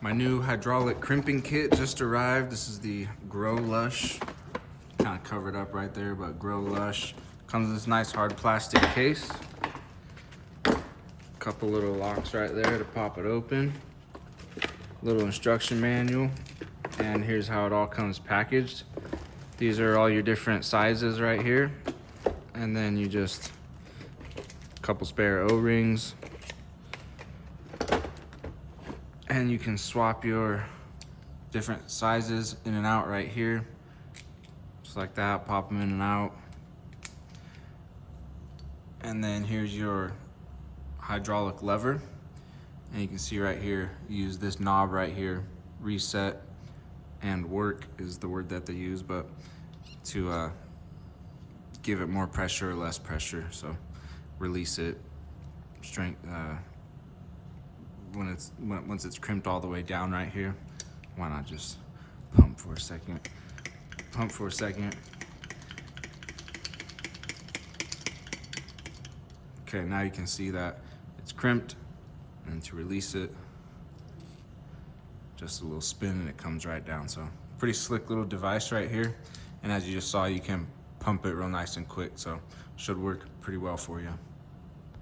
My new hydraulic crimping kit just arrived. This is the Growlush. Kind of covered up right there, but Growlush. Comes in this nice hard plastic case. Couple little locks right there to pop it open. Little instruction manual. And here's how it all comes packaged. These are all your different sizes right here. And then you just, a couple spare O-rings. And you can swap your different sizes in and out right here. Just like that, pop them in and out. And then here's your hydraulic lever. And you can see right here, you use this knob right here, reset and work is the word that they use, but to give it more pressure or less pressure. So release it, strength, once it's crimped all the way down right here, why not just pump for a second? Pump for a second. Okay, now you can see that it's crimped, and to release it, just a little spin and it comes right down. So pretty slick little device right here. And as you just saw, you can pump it real nice and quick, so should work pretty well for you.